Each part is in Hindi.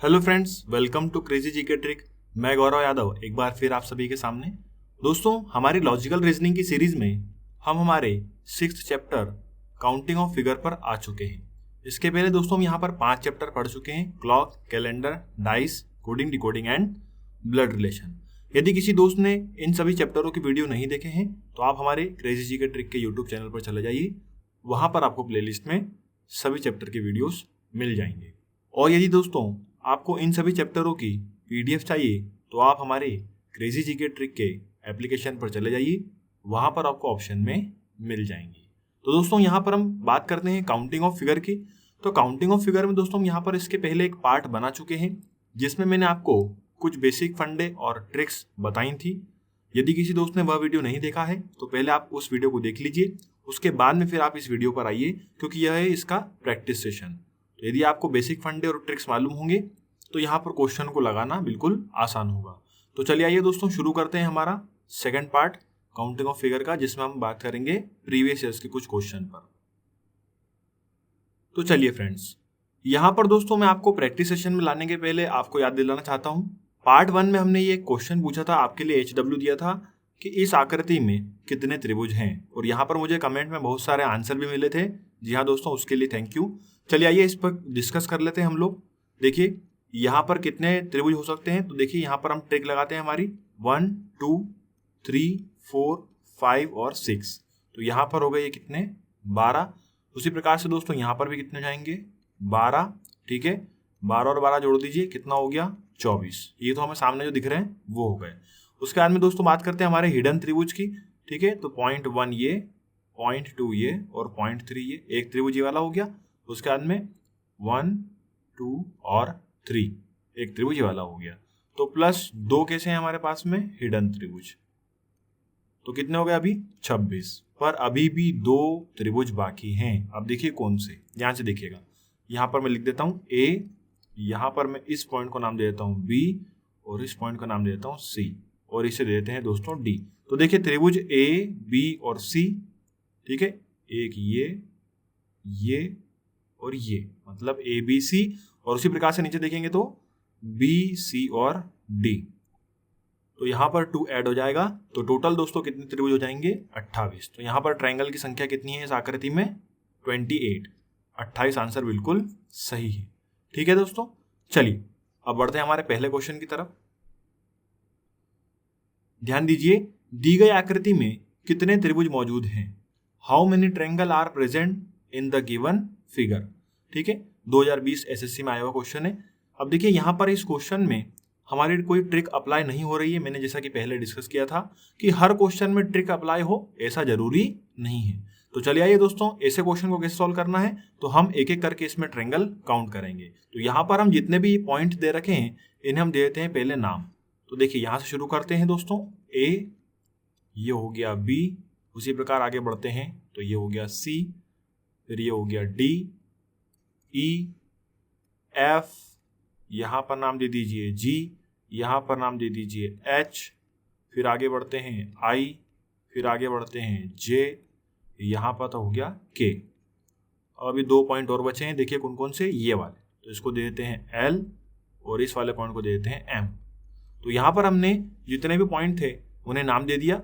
Hello friends, welcome to crazy GK trick. मैं गौरव यादव एक बार फिर आप सभी के सामने। दोस्तों, हमारी लॉजिकल रीजनिंग की सीरीज में हम हमारे 6th chapter counting of figure पर आ चुके हैं। इसके पहले दोस्तों हम यहाँ पर 5 चैप्टर पढ़ चुके हैं: clock, calendar, dice, coding, decoding and blood relation. यदि किसी दोस्त ने इन सभी चैप्टरों की वीडियो नहीं देखे हैं तो आप हमारे क्रेजी जीके ट्रिक के यूट्यूब चैनल पर चले जाइए। वहाँ पर आपको प्लेलिस्ट में सभी चैप्टर के वीडियोस मिल जाएंगे। और यदि दोस्तों आपको इन सभी चैप्टरों की पीडीएफ चाहिए तो आप हमारे क्रेजी जीके ट्रिक के एप्लीकेशन पर चले जाइए, वहाँ पर आपको ऑप्शन में मिल जाएंगी। तो दोस्तों यहाँ पर हम बात करते हैं काउंटिंग ऑफ फिगर की। तो काउंटिंग ऑफ फिगर में दोस्तों हम यहाँ पर इसके पहले एक पार्ट बना चुके हैं जिसमें मैंने आपको कुछ बेसिक फंडे और ट्रिक्स बताई थी। यदि किसी दोस्त ने वह वीडियो नहीं देखा है तो पहले आप उस वीडियो को देख लीजिए, उसके बाद में फिर आप इस वीडियो पर आइए, क्योंकि यह है इसका प्रैक्टिस सेशन। तो यदि आपको बेसिक फंडे और ट्रिक्स मालूम होंगे तो यहाँ पर क्वेश्चन को लगाना बिल्कुल आसान होगा। तो चलिए आइए दोस्तों शुरू करते हैं हमारा second part counting of figure का, जिसमें हम बात करेंगे प्रीवियस ईयर्स के कुछ क्वेश्चन पर। तो चलिए फ्रेंड्स, यहाँ पर दोस्तों मैं आपको प्रैक्टिस सेशन में लाने के पहले आपको याद दिलाना चाहता हूँ, पार्ट 1 में हमने ये क्वेश्चन पूछा था, आपके लिए HW दिया था कि इस आकृति में कितने त्रिभुज हैं, और यहाँ पर मुझे कमेंट में बहुत सारे आंसर भी मिले थे। जी हाँ दोस्तों, उसके लिए थैंक यू। चलिए आइए इस पर डिस्कस कर लेते हैं हम लोग। देखिए यहाँ पर कितने त्रिभुज हो सकते हैं, तो देखिए यहाँ पर हम ट्रिक लगाते हैं हमारी 1 2 3 4 5 और 6। तो यहाँ पर हो गए ये कितने 12। उसी प्रकार से दोस्तों यहाँ पर भी कितने जाएंगे 12। ठीक है, 12 और 12 जोड़ दीजिए, कितना हो गया 24। ये तो हमें सामने जो दिख रहे हैं वो हो गए। उसके बाद में दोस्तों बात करते हैं हमारे हिडन त्रिभुज की। ठीक है, तो 0.1 ये, 0.2 ये और 0.3 ये, एक त्रिभुज ये वाला हो गया। उसके बाद में 1 2 और 3, एक त्रिभुज ये वाला हो गया। तो प्लस 2 कैसे हैं हमारे पास में हिडन त्रिभुज, तो कितने हो गए अभी 26। पर अभी भी 2 त्रिभुज बाकी हैं। अब देखिए कौन से, ध्यान से देखिएगा। यहाँ पर मैं लिख देता हूँ A, यहाँ पर मैं इस पॉइंट को नाम दे देता हूँ B और इस पॉइंट का नाम दे देता हूँ C, और इसे दे देते हैं दोस्तों D। तो देखिए त्रिभुज A, B और C, ठीक है, एक ये और ये, मतलब ABC, और उसी प्रकार से नीचे देखेंगे तो B, C और D। तो यहाँ पर 2 ऐड हो जाएगा, तो टोटल दोस्तों कितने त्रिभुज हो जाएंगे 28। तो यहाँ पर ट्रायंगल की संख्या कितनी है इस आकृति में 28। 28 आंसर बिल्कुल सही है। ठीक है दोस्तों, चलिए अब बढ़ते हैं हमारे पहले क्वेश्चन की तरफ। ध्यान दीजिए, दी गई आकृति में कितने त्रिभुज मौजूद हैं। How many triangle are present in the given figure. ठीक है, 2020 SSC में आया हुआ क्वेश्चन है। अब देखिए यहाँ पर इस क्वेश्चन में हमारी कोई ट्रिक अप्लाई नहीं हो रही है। मैंने जैसा कि पहले डिस्कस किया था कि हर क्वेश्चन में ट्रिक अप्लाई हो ऐसा जरूरी नहीं है। तो चलिए आइए दोस्तों, ऐसे क्वेश्चन को कैसे सॉल्व करना है, तो हम एक एक करके इसमें ट्रायंगल काउंट करेंगे। तो यहाँ पर हम जितने भी पॉइंट दे रखे हैं इन्हें हम दे देते हैं पहले नाम। तो देखिए यहाँ से शुरू करते हैं दोस्तों, A, ये हो गया B, उसी प्रकार आगे बढ़ते हैं तो ये हो गया C, फिर ये हो गया D, E, F, यहाँ पर नाम दे दीजिए G, यहाँ पर नाम दे दीजिए H, फिर आगे बढ़ते हैं I, फिर आगे बढ़ते हैं J, यहाँ पर तो हो गया K। अभी 2 पॉइंट और बचे हैं, देखिए कौन कौन से, ये वाले, तो इसको दे देते हैं L और इस वाले पॉइंट को दे देते हैं M। तो यहाँ पर हमने जितने भी पॉइंट थे उन्हें नाम दे दिया।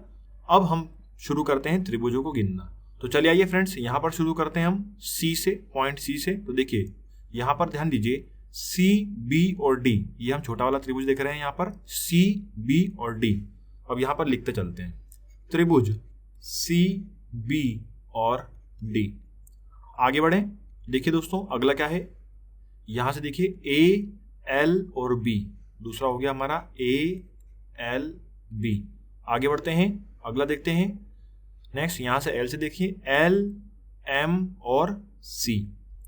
अब हम शुरू करते हैं त्रिभुजों को गिनना। तो चलिए आइए फ्रेंड्स, यहाँ पर शुरू करते हैं हम C से, पॉइंट C से। तो देखिए यहाँ पर ध्यान दीजिए C, B और D, ये हम छोटा वाला त्रिभुज देख रहे हैं यहाँ पर, C, B और D। अब यहाँ पर लिखते चलते हैं त्रिभुज C, B और D। आगे बढ़े, देखिए दोस्तों अगला क्या है, यहाँ से देखिए A, L और B, दूसरा हो गया हमारा A, L, B। आगे बढ़ते हैं, अगला देखते हैं। नेक्स्ट यहाँ से L से देखिए L, M और C,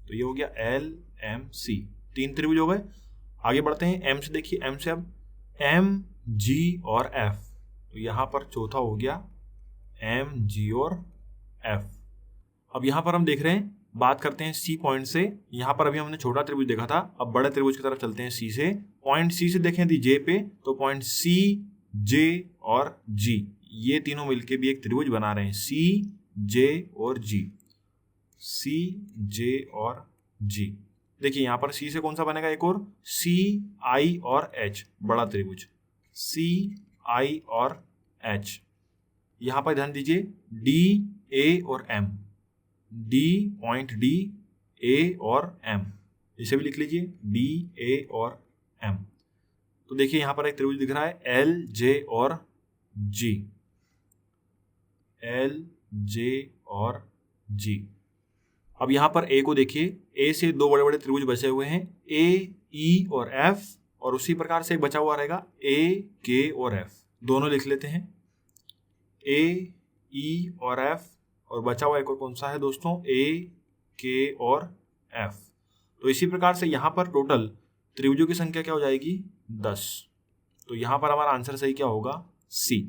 तो ये हो गया L, M, C, 3 त्रिभुज हो गए। आगे बढ़ते हैं, M से देखिए, M से अब M, G और F, तो यहाँ पर चौथा हो गया M, G और F। अब यहाँ पर हम देख रहे हैं, बात करते हैं C पॉइंट से। यहाँ पर अभी हमने छोटा त्रिभुज देखा था, अब बड़े त्रिभुज की तरफ चलते हैं C से। पॉइंट C से देखें यदि J पे, तो पॉइंट C, J और G, ये तीनों मिलके भी एक त्रिभुज बना रहे हैं, C, J और G, C, J और G। देखिए यहाँ पर सी से कौन सा बनेगा, एक और सी आई और एच, बड़ा त्रिभुज सी आई और एच। यहाँ पर ध्यान दीजिए डी ए और M, D point D A और एम, इसे भी लिख लीजिए डी ए और एम। तो देखिए यहाँ पर एक त्रिभुज दिख रहा है एल जे और जी, एल जे और जी। अब यहाँ पर ए को देखिए, ए से दो बड़े बड़े त्रिभुज बचे हुए हैं ए ई और एफ, और उसी प्रकार से एक बचा हुआ रहेगा ए के और एफ, दोनों लिख लेते हैं ए ई और एफ, और बचा हुआ एक और कौन सा है दोस्तों, ए के और एफ। तो इसी प्रकार से यहाँ पर टोटल त्रिभुजों की संख्या क्या हो जाएगी 10। तो यहाँ पर हमारा आंसर सही क्या होगा, सी।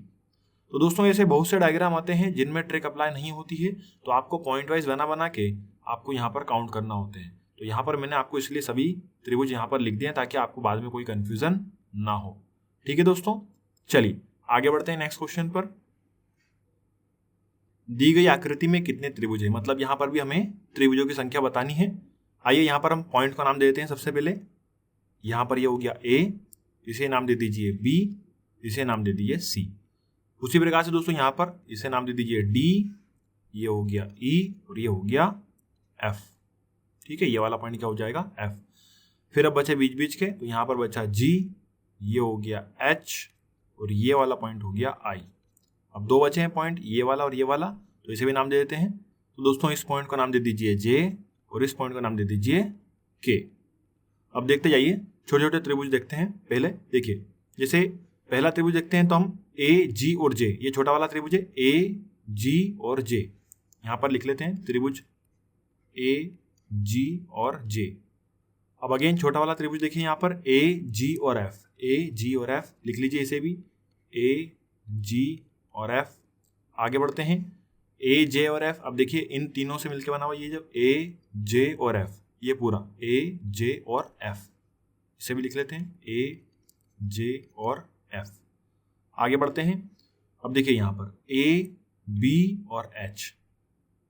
तो दोस्तों ऐसे बहुत से डायग्राम आते हैं जिनमें ट्रिक अप्लाई नहीं होती है, तो आपको पॉइंट वाइज बना बना के आपको यहाँ पर काउंट करना होते हैं। तो यहाँ पर मैंने आपको इसलिए सभी त्रिभुज यहाँ पर लिख दिए ताकि आपको बाद में कोई कंफ्यूजन ना हो। ठीक है दोस्तों, चलिए आगे बढ़ते हैं नेक्स्ट क्वेश्चन पर। दी गई आकृति में कितने त्रिभुज है, मतलब यहाँ पर भी हमें त्रिभुजों की संख्या बतानी है। आइए यहाँ पर हम पॉइंट का नाम दे देते हैं। सबसे पहले यहाँ पर ये हो गया ए, इसे नाम दे दीजिए बी, इसे नाम दे दीजिए सी। उसी प्रकार से दोस्तों यहाँ पर इसे नाम दे दीजिए डी, ये हो गया ई और ये हो गया एफ। ठीक है, ये वाला पॉइंट क्या हो जाएगा एफ। फिर अब बचे बीच बीच के, तो यहाँ पर बचा जी, ये हो गया एच और ये वाला पॉइंट हो गया आई। अब दो बचे हैं पॉइंट, ये वाला और ये वाला, तो इसे भी नाम दे देते हैं। तो दोस्तों इस पॉइंट का नाम दे दीजिए जे और इस पॉइंट का नाम दे दीजिए के। अब देखते जाइए, छोटे छोटे त्रिभुज देखते हैं। पहले देखिए, जैसे पहला त्रिभुज देखते हैं तो हम ए जी और जे, ये छोटा वाला त्रिभुज है ए जी और जे, यहाँ पर लिख लेते हैं त्रिभुज ए जी और जे। अब अगेन छोटा वाला त्रिभुज देखिए यहाँ पर ए जी और एफ, ए जी और एफ लिख लीजिए, इसे भी ए जी और एफ। आगे बढ़ते हैं ए जे और एफ। अब देखिए इन तीनों से मिलकर बना हुआ ये जो ए जे और एफ, ये पूरा ए जे और एफ, इसे भी लिख लेते हैं ए जे और एफ। आगे बढ़ते हैं। अब देखिए यहाँ पर ए बी और एच,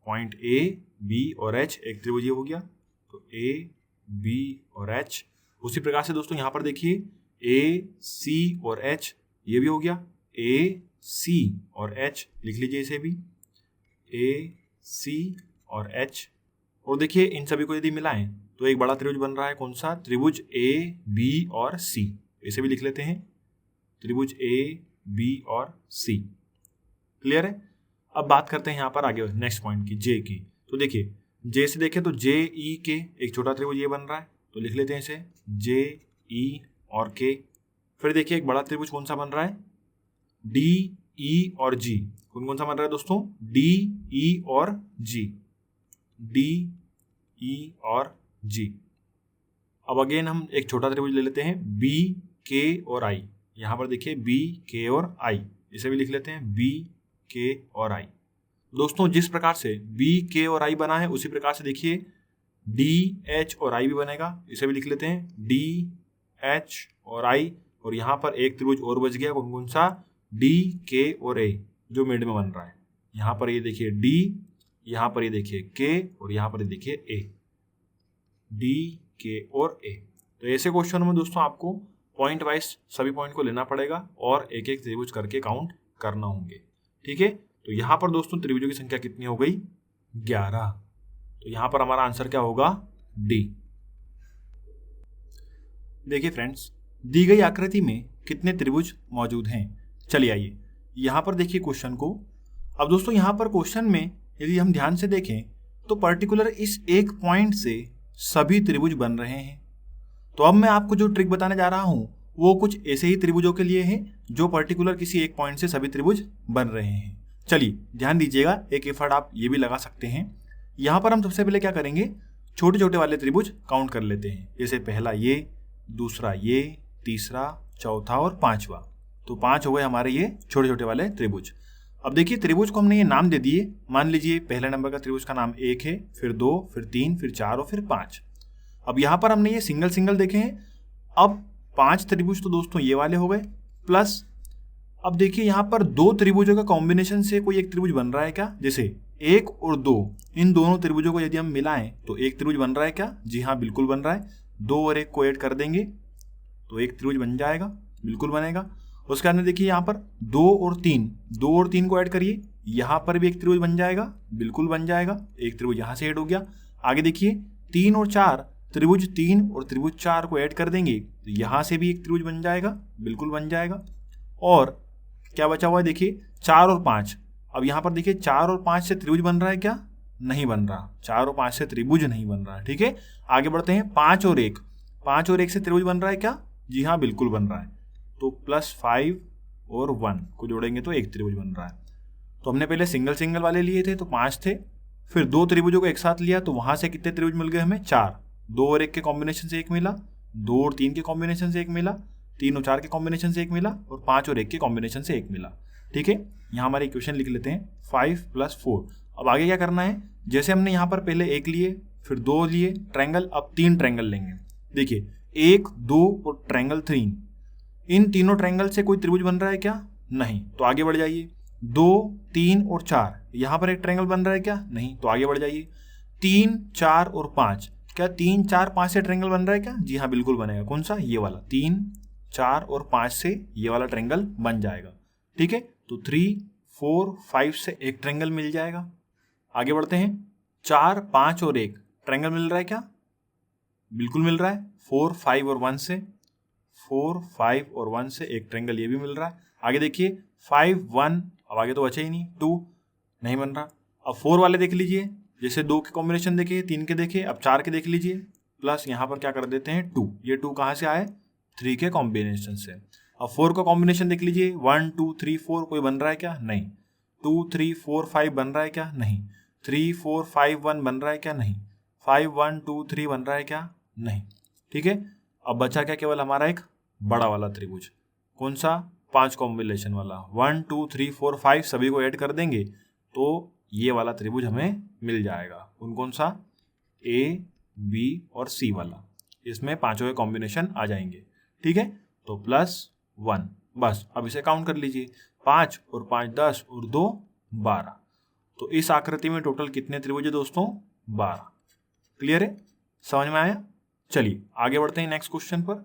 पॉइंट ए बी और एच एक त्रिभुज हो गया, तो ए बी और एच। उसी प्रकार से दोस्तों यहाँ पर देखिए ए सी और एच, ये भी हो गया ए सी और एच, लिख लीजिए इसे भी ए सी और एच। और देखिए इन सभी को यदि मिलाएं तो एक बड़ा त्रिभुज बन रहा है, कौन सा, त्रिभुज ए बी और सी, इसे भी लिख लेते हैं त्रिभुज ए बी और सी। क्लियर है। अब बात करते हैं यहाँ पर आगे नेक्स्ट पॉइंट की, जे की। तो देखिए जे से देखें तो जे ई के एक छोटा त्रिभुज ये बन रहा है, तो लिख लेते हैं इसे जे ई और के। फिर देखिए एक बड़ा त्रिभुज कौन सा बन रहा है, डी ई और जी। कौन कौन सा बन रहा है दोस्तों, डी ई और जी, डी ई और जी। अब अगेन हम एक छोटा त्रिभुज ले लेते हैं बी के और आई, यहाँ पर देखिए बी के और आई, इसे भी लिख लेते हैं बी के और आई। दोस्तों जिस प्रकार से बी के और आई बना है उसी प्रकार से देखिए डी एच और आई भी बनेगा, इसे भी लिख लेते हैं डी एच और आई। और यहाँ पर एक त्रिभुज और बच गया, कौन कौन सा, डी के और ए, जो मिड में बन रहा है। यहाँ पर ये देखिए डी, यहाँ पर ये देखिए के और यहाँ पर ये देखिए ए, डी के और ए। तो ऐसे क्वेश्चन में दोस्तों आपको पॉइंट वाइज सभी पॉइंट को लेना पड़ेगा और एक एक त्रिभुज करके काउंट करना होंगे। ठीक है, तो यहाँ पर दोस्तों त्रिभुजों की संख्या कितनी हो गई, 11। तो यहाँ पर हमारा आंसर क्या होगा, डी। देखिए फ्रेंड्स, दी गई आकृति में कितने त्रिभुज मौजूद हैं। चलिए आइए यहाँ पर देखिए क्वेश्चन को। अब दोस्तों यहाँ पर क्वेश्चन में यदि हम ध्यान से देखें तो पर्टिकुलर इस एक पॉइंट से सभी त्रिभुज बन रहे हैं। तो अब मैं आपको जो ट्रिक बताने जा रहा हूं वो कुछ ऐसे ही त्रिभुजों के लिए है जो पर्टिकुलर किसी एक पॉइंट से सभी त्रिभुज बन रहे हैं। चलिए ध्यान दीजिएगा, एक एफर्ट आप ये भी लगा सकते हैं। यहाँ पर हम सबसे पहले क्या करेंगे, छोटे छोटे वाले त्रिभुज काउंट कर लेते हैं। जैसे पहला ये, दूसरा ये, तीसरा, चौथा और पांचवा। तो 5 हो गए हमारे ये छोटे छोटे वाले त्रिभुज। अब देखिए त्रिभुज को हमने ये नाम दे दिए। मान लीजिए पहले नंबर का त्रिभुज का नाम 1 है, फिर 2, फिर 3, फिर 4 और फिर 5। अब यहाँ पर हमने ये सिंगल सिंगल देखे हैं। अब 5 त्रिभुज तो दोस्तों ये वाले हो गए, प्लस अब देखिए यहाँ पर 2 त्रिभुजों का कॉम्बिनेशन से कोई एक त्रिभुज बन रहा है क्या। जैसे 1 और 2 इन दोनों त्रिभुजों को यदि हम मिलाएं तो एक त्रिभुज बन रहा है क्या? जी हाँ, बिल्कुल बन रहा है। 2 और 1 को ऐड कर देंगे तो एक त्रिभुज बन जाएगा, बिल्कुल बनेगा। उसके बाद में देखिए यहाँ पर 2 और 3 को ऐड करिए, यहाँ पर भी एक त्रिभुज बन जाएगा, बिल्कुल बन जाएगा। एक त्रिभुज यहाँ से ऐड हो गया। आगे देखिए 3 और 4, त्रिभुज 3 और त्रिभुज 4 को ऐड कर देंगे तो यहाँ से भी एक त्रिभुज बन जाएगा, बिल्कुल बन जाएगा। और क्या बचा हुआ है देखिए 4 और 5। अब यहाँ पर देखिए 4 और 5 से त्रिभुज बन रहा है क्या? नहीं बन रहा। 4 और 5 से त्रिभुज नहीं बन रहा है। ठीक है, आगे बढ़ते हैं। 5 और 1 से त्रिभुज बन रहा है क्या? जी हाँ, बिल्कुल बन रहा है। तो +5 और 1 को जोड़ेंगे तो एक त्रिभुज बन रहा है। तो हमने पहले सिंगल सिंगल वाले लिए थे तो 5 थे, फिर 2 त्रिभुजों को एक साथ लिया तो वहां से कितने त्रिभुज मिल गए हमें? 4। 2 और 1 के कॉम्बिनेशन से एक मिला, 2 और 3 के कॉम्बिनेशन से एक मिला, 3 और 4 के कॉम्बिनेशन से एक मिला और 5 और 1 के कॉम्बिनेशन से एक मिला। ठीक है, यहाँ हमारे इक्वेशन लिख लेते हैं 5 + 4। अब आगे क्या करना है? जैसे हमने यहाँ पर पहले 1 लिए, फिर 2 लिए ट्रायंगल, अब 3 ट्रायंगल लेंगे। देखिए 1, 2 और ट्रायंगल 3, इन तीनों ट्रायंगल से कोई त्रिभुज बन रहा है क्या? नहीं। तो आगे बढ़ जाइए। 2, 3 और 4, यहाँ पर एक ट्रायंगल बन रहा है क्या? नहीं। तो आगे बढ़ जाइए। 3, 4 और 5, क्या 3, 4, 5 से ट्रायंगल बन रहा है क्या? जी हाँ, बिल्कुल बनेगा। कौन सा? ये वाला। 3, 4 और 5 से ये वाला ट्रायंगल बन जाएगा। ठीक है, तो 3, 4, 5 से एक ट्रायंगल मिल जाएगा। आगे बढ़ते हैं। 4, 5 और 1 ट्रायंगल मिल रहा है क्या? बिल्कुल मिल रहा है। 4, 5 और 1 से, 4, 5 और 1 से एक ट्रायंगल ये भी मिल रहा है। आगे देखिए 5, 1, अब आगे तो बचा ही नहीं, 2 नहीं बन रहा। अब 4 वाले देख लीजिए, जैसे 2 के कॉम्बिनेशन देखे, 3 के देखे, अब 4 के देख लीजिए, प्लस यहाँ पर क्या कर देते हैं 2। ये 2 कहाँ से आए? 3 के कॉम्बिनेशन से। अब 4 का कॉम्बिनेशन देख लीजिए, 1, 2, 3, 4 कोई बन रहा है क्या? नहीं। 2, 3, 4, 5 बन रहा है क्या? नहीं। 3, 4, 5, 1 बन रहा है क्या? नहीं। 5, 1, 2, 3 बन रहा है क्या? नहीं। ठीक है, अब बचा क्या? केवल हमारा एक बड़ा वाला त्रिभुज। कौन सा? 5 कॉम्बिनेशन वाला। 1, 2, 3, 4, 5 सभी को ऐड कर देंगे तो ये वाला त्रिभुज हमें मिल जाएगा। कौन सा? A, B और C वाला। इसमें पांचों के कॉम्बिनेशन आ जाएंगे। ठीक है, तो +1 बस। अब इसे काउंट कर लीजिए, 5 और 5 10 और 2 12। तो इस आकृति में टोटल कितने त्रिभुज है दोस्तों? 12। क्लियर है? समझ में आया? चलिए आगे बढ़ते हैं नेक्स्ट क्वेश्चन पर।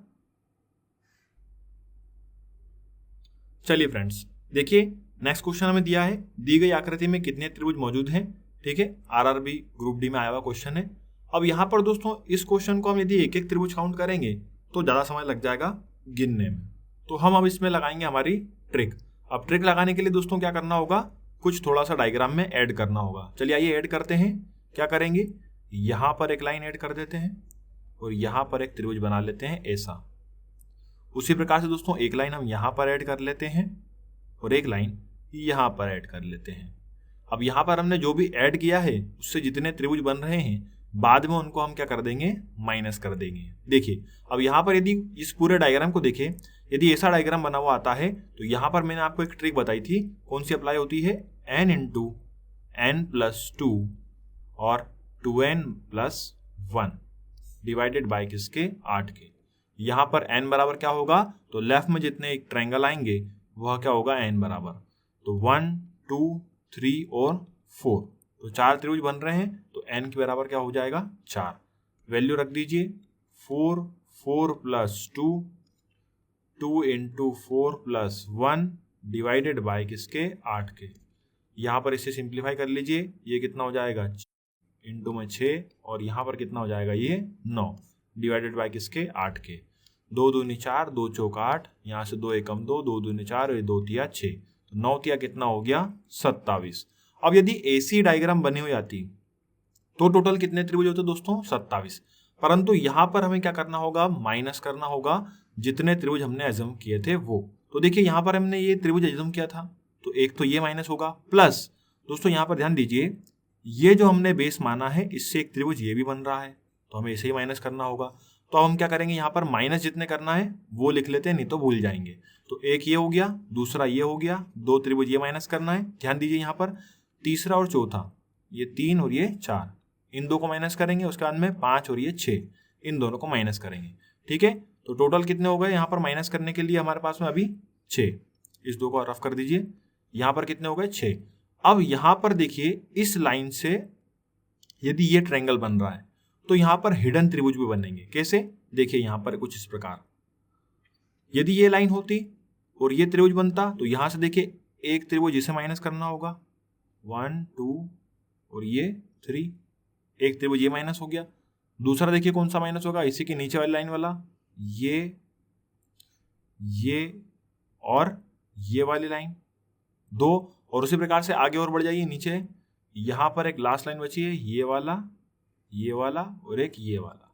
चलिए फ्रेंड्स, देखिए नेक्स्ट क्वेश्चन हमें दिया है, दी गई आकृति में कितने त्रिभुज मौजूद हैं। ठीक है, आरआरबी ग्रुप डी में आया हुआ क्वेश्चन है। अब यहाँ पर दोस्तों इस क्वेश्चन को हम यदि एक एक त्रिभुज काउंट करेंगे तो ज़्यादा समय लग जाएगा गिनने में। तो हम अब इसमें लगाएंगे हमारी ट्रिक। अब ट्रिक लगाने के लिए दोस्तों क्या करना होगा? कुछ थोड़ा सा डायग्राम में ऐड करना होगा। चलिए आइए ऐड करते हैं। क्या करेंगे? यहाँ पर एक लाइन ऐड कर देते हैं और यहाँ पर एक त्रिभुज बना लेते हैं ऐसा। उसी प्रकार से दोस्तों एक लाइन हम यहाँ पर ऐड कर लेते हैं और एक लाइन यहाँ पर ऐड कर लेते हैं। अब यहाँ पर हमने जो भी ऐड किया है उससे जितने त्रिभुज बन रहे हैं बाद में उनको हम क्या कर देंगे? माइनस कर देंगे। देखिए अब यहाँ पर यदि इस पूरे डायग्राम को देखें, यदि ऐसा डायग्राम बना हुआ आता है तो यहाँ पर मैंने आपको एक ट्रिक बताई थी, कौन सी अप्लाई होती है? n × n+2 और 2n+1 डिवाइडेड बाय किसके? 8 के। यहाँ पर n बराबर क्या होगा? तो लेफ्ट में जितने एक ट्रायंगल आएंगे वह क्या होगा? n बराबर, तो 1, 2, 3 और 4, तो 4 त्रिभुज बन रहे हैं तो n के बराबर क्या हो जाएगा? 4। वैल्यू रख दीजिए 4, 4 + 2, 2 × 4 + 1 डिवाइडेड बाय किसके? 8 के। यहाँ पर इसे सिंप्लीफाई कर लीजिए, ये कितना हो जाएगा? इंटू में 6 और यहाँ पर कितना हो जाएगा? ये 9 डिवाइडेड बाय किसके? 8 के। 2 दूनी 4, 2 चौक 8, यहाँ से 2 एकम 2, 2 दूनी 4 और 2 तिया 6, तो 9 तिया कितना हो गया? 27। अब यदि ऐसी डायग्राम बनी हुई आती तो टोटल कितने त्रिभुज होते दोस्तों? 27। परंतु यहाँ पर हमें क्या करना होगा? माइनस करना होगा जितने त्रिभुज हमने एज्यूम किए थे वो। तो देखिए यहाँ पर हमने ये त्रिभुज एज्यूम किया था तो एक तो ये माइनस होगा, प्लस दोस्तों यहाँ पर ध्यान दीजिए ये जो हमने बेस माना है इससे एक त्रिभुज ये भी बन रहा है तो हमें इसे ही माइनस करना होगा। तो अब हम क्या करेंगे? यहाँ पर माइनस जितने करना है वो लिख लेते हैं, नहीं तो भूल जाएंगे। तो एक ये हो गया, दूसरा ये हो गया, 2 त्रिभुज ये माइनस करना है। ध्यान दीजिए यहाँ पर तीसरा और चौथा, ये 3 और ये 4, इन 2 को माइनस करेंगे। उसके बाद में 5 और ये 6, इन दोनों को माइनस करेंगे। ठीक है, तो टोटल कितने हो गए? यहाँ पर माइनस करने के लिए हमारे पास में अभी 6, इस 2 को रफ कर दीजिए। यहाँ पर कितने हो गए? 6। अब यहां पर देखिए इस लाइन से यदि ये ट्रायंगल बन रहा है तो यहां पर हिडन त्रिभुज भी बनेंगे। कैसे? देखिए यहां पर कुछ इस प्रकार, यदि ये लाइन होती और ये त्रिभुज बनता तो यहां से देखिए एक त्रिभुज इसे माइनस करना होगा, 1 2 और ये 3, एक त्रिभुज ये माइनस हो गया। दूसरा देखिए कौन सा माइनस होगा, इसी के नीचे वाली लाइन वाला, ये और ये वाली लाइन, 2। और उसी प्रकार से आगे और बढ़ जाइए नीचे, यहां पर एक लास्ट लाइन बची है, ये वाला और एक ये वाला।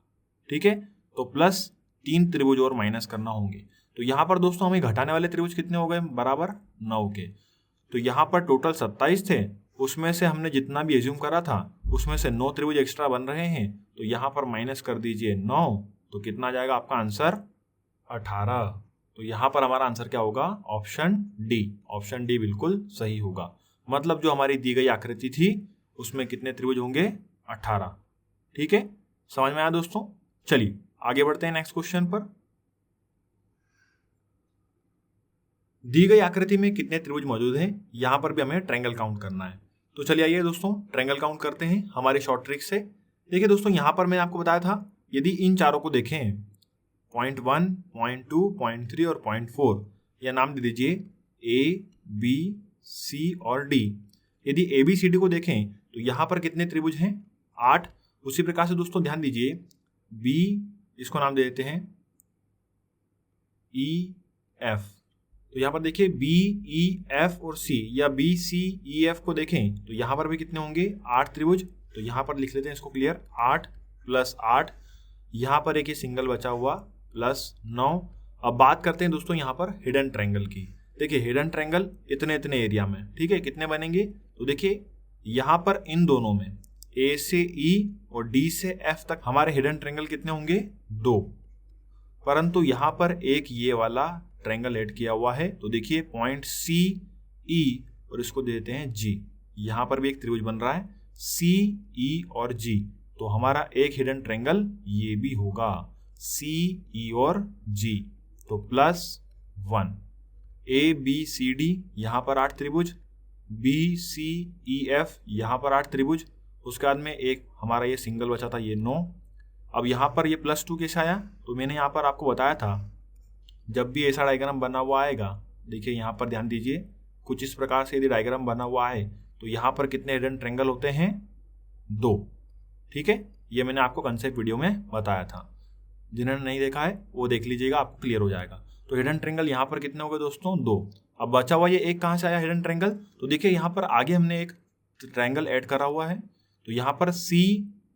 ठीक है, तो प्लस 3 त्रिभुज और माइनस करना होंगे। तो यहां पर दोस्तों हमें घटाने वाले त्रिभुज कितने हो गए, बराबर 9 के। तो यहां पर टोटल 27 थे, उसमें से हमने जितना भी एज्यूम करा था उसमें से 9 त्रिभुज एक्स्ट्रा बन रहे हैं, तो यहां पर माइनस कर दीजिए 9, तो कितना आ जाएगा आपका आंसर 18। तो यहां पर हमारा आंसर क्या होगा, ऑप्शन डी बिल्कुल सही होगा। मतलब जो हमारी दी गई आकृति थी उसमें कितने त्रिभुज होंगे, 18। ठीक है, समझ में आया दोस्तों? चलिए आगे बढ़ते हैं नेक्स्ट क्वेश्चन पर। दी गई आकृति में कितने त्रिभुज मौजूद हैं, यहां पर भी हमें ट्रायंगल काउंट करना है। तो चलिए आइए दोस्तों ट्रायंगल काउंट करते हैं हमारे शॉर्ट ट्रिक से। देखिए दोस्तों यहां पर मैंने आपको बताया था यदि इन चारों को देखें, पॉइंट 1, पॉइंट 2, पॉइंट 3 और पॉइंट 4, या नाम दे दीजिए ए बी सी और डी। यदि ए बी सी डी को देखें तो यहां पर कितने त्रिभुज हैं, 8। उसी प्रकार से दोस्तों ध्यान दीजिए बी, इसको नाम दे देते हैं ई एफ। तो यहां पर देखिए बी ई एफ और सी, या बी सी ई एफ को देखें तो यहां पर भी कितने होंगे, 8 त्रिभुज। तो यहां पर लिख लेते हैं इसको क्लियर, 8 + 8, यहां पर एक ही सिंगल बचा हुआ +9। अब बात करते हैं दोस्तों यहां पर हिडन ट्रायंगल की। देखिए हिडन ट्रायंगल इतने एरिया में, ठीक है, कितने बनेंगे, तो देखिए यहां पर इन दोनों में ए से ई और डी से एफ तक हमारे हिडन ट्रायंगल कितने होंगे, 2। परंतु यहां पर एक ये वाला ट्रायंगल ऐड किया हुआ है, तो देखिए पॉइंट सी ई और इसको देते हैं जी, यहां पर भी एक त्रिभुज बन रहा है सी ई और जी। तो हमारा एक हिडन ट्रायंगल ये भी होगा सी ई और जी, तो +1। ए बी सी डी यहां पर 8 त्रिभुज, बी सी ई एफ यहां पर 8 त्रिभुज, उसके बाद में एक हमारा ये सिंगल बचा था ये 9। अब यहां पर ये +2 कैसे आया, तो मैंने यहां पर आपको बताया था जब भी ऐसा डायग्राम बना हुआ आएगा, देखिए यहां पर ध्यान दीजिए कुछ इस प्रकार से यदि डायग्राम बना हुआ है तो यहां पर कितने हिडन ट्रायंगल होते हैं, 2। ठीक है, ये मैंने आपको कंसेप्ट वीडियो में बताया था, जिन्होंने नहीं देखा है वो देख लीजिएगा, आपको क्लियर हो जाएगा। तो हिडन ट्रायंगल यहाँ पर कितने हो गए दोस्तों, 2। अब बचा हुआ ये एक कहाँ से आया हिडन ट्रायंगल, तो देखिए यहाँ पर आगे हमने एक ट्रायंगल ऐड करा हुआ है, तो यहाँ पर सी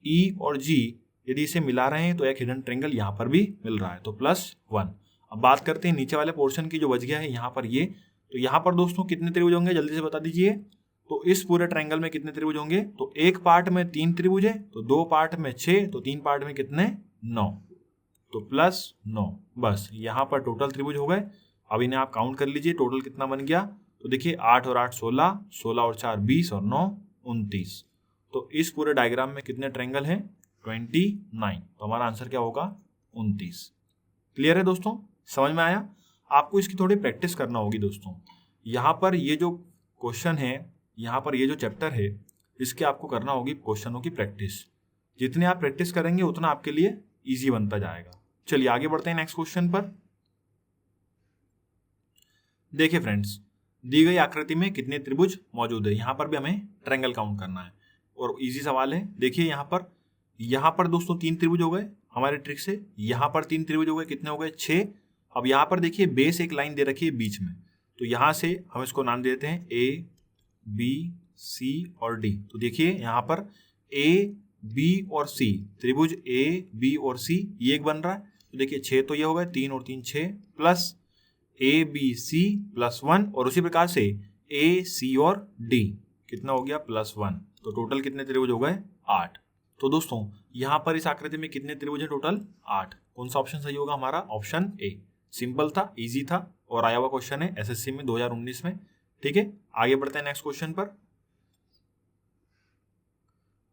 ई और जी यदि इसे मिला रहे हैं तो एक हिडन ट्रायंगल यहाँ पर भी मिल रहा है, तो +1। अब बात करते हैं नीचे वाले पोर्शन की जो बच गया है यहाँ पर ये, तो यहाँ पर दोस्तों कितने त्रिभुज होंगे जल्दी से बता दीजिए। तो इस पूरे ट्रायंगल में कितने त्रिभुज होंगे, तो एक पार्ट में 3 त्रिभुज है, तो 2 पार्ट में 6, तो 3 पार्ट में कितने, 9, तो +9। बस यहाँ पर टोटल त्रिभुज हो गए। अब इन्हें आप काउंट कर लीजिए टोटल कितना बन गया, तो देखिए 8 और 8 16, 16 और 4 20 और 9 29। तो इस पूरे डायग्राम में कितने ट्रायंगल हैं, 29। तो हमारा आंसर क्या होगा, 29। क्लियर है दोस्तों, समझ में आया? आपको इसकी थोड़ी प्रैक्टिस करना होगी दोस्तों। यहाँ पर ये जो क्वेश्चन है, यहाँ पर ये जो चैप्टर है, इसके आपको करना होगी क्वेश्चनों की प्रैक्टिस। जितने आप प्रैक्टिस करेंगे उतना आपके लिए इजी बनता जाएगा। चलिए आगे बढ़ते हैं नेक्स्ट क्वेश्चन पर। देखिए फ्रेंड्स, दी गई आकृति में कितने त्रिभुज मौजूद है, यहाँ पर भी हमें ट्रायंगल काउंट करना है और इजी सवाल है। देखिए यहाँ पर दोस्तों 3 त्रिभुज हो गए हमारे ट्रिक से, यहाँ पर 3 त्रिभुज हो गए, कितने हो गए, 6। अब यहाँ पर देखिए बेस एक लाइन दे रखी है बीच में, तो यहाँ से हम इसको नाम दे देते हैं ए बी सी और डी। तो देखिए यहाँ पर ए बी और सी, त्रिभुज ए बी और सी ये एक बन रहा है, तो देखिए 6 तो ये हो गए, 3 और 3 6, प्लस ए बी सी +1, और उसी प्रकार से ए सी और डी कितना हो गया, +1। तो टोटल कितने त्रिभुज हो गए, 8। तो दोस्तों यहाँ पर इस आकृति में कितने त्रिभुज है, टोटल 8। कौन सा ऑप्शन सही होगा हमारा, ऑप्शन ए। सिंपल था, इजी था और आया हुआ क्वेश्चन है एसएससी में 2019 में। ठीक है, आगे बढ़ते हैं नेक्स्ट क्वेश्चन पर।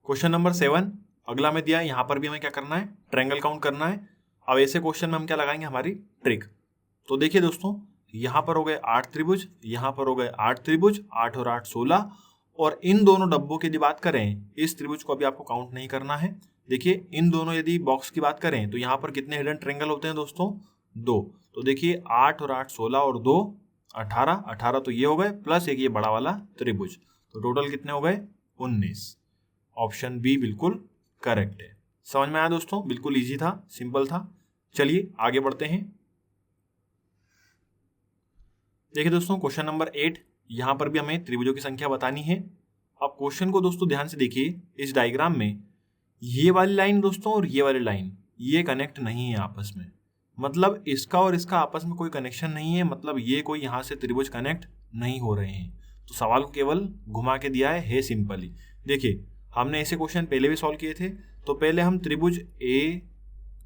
क्वेश्चन नंबर 7 अगला में दिया है, यहाँ पर भी हमें क्या करना है, ट्रायंगल काउंट करना है। अब ऐसे क्वेश्चन में हम क्या लगाएंगे, हमारी ट्रिक। तो देखिए दोस्तों यहाँ पर हो गए 8 त्रिभुज, यहाँ पर हो गए 8 त्रिभुज, 8 और 8 16, और इन दोनों डब्बों की यदि बात करें, इस त्रिभुज को अभी आपको काउंट नहीं करना है। देखिए इन दोनों यदि बॉक्स की बात करें तो यहाँ पर कितने हिडन ट्रायंगल होते हैं दोस्तों? 2। तो देखिए 8 और 8 16 और 2 18, 18 तो ये हो गए प्लस एक ये बड़ा वाला त्रिभुज, तो टोटल कितने हो गए? 19। ऑप्शन बी बिल्कुल करेक्ट है। समझ में आया दोस्तों? बिल्कुल इजी था, सिंपल था। चलिए आगे बढ़ते हैं। देखिए दोस्तों क्वेश्चन नंबर 8, यहाँ पर भी हमें त्रिभुजों की संख्या बतानी है। अब क्वेश्चन को दोस्तों ध्यान से देखिए, इस डायग्राम में ये वाली लाइन दोस्तों और ये वाली लाइन ये कनेक्ट नहीं है आपस में, मतलब इसका और इसका आपस में कोई कनेक्शन नहीं है, मतलब ये कोई यहाँ से त्रिभुज कनेक्ट नहीं हो रहे हैं। तो सवाल को केवल घुमा के दिया है सिंपली। देखिए हमने ऐसे क्वेश्चन पहले भी सॉल्व किए थे। तो पहले हम त्रिभुज ए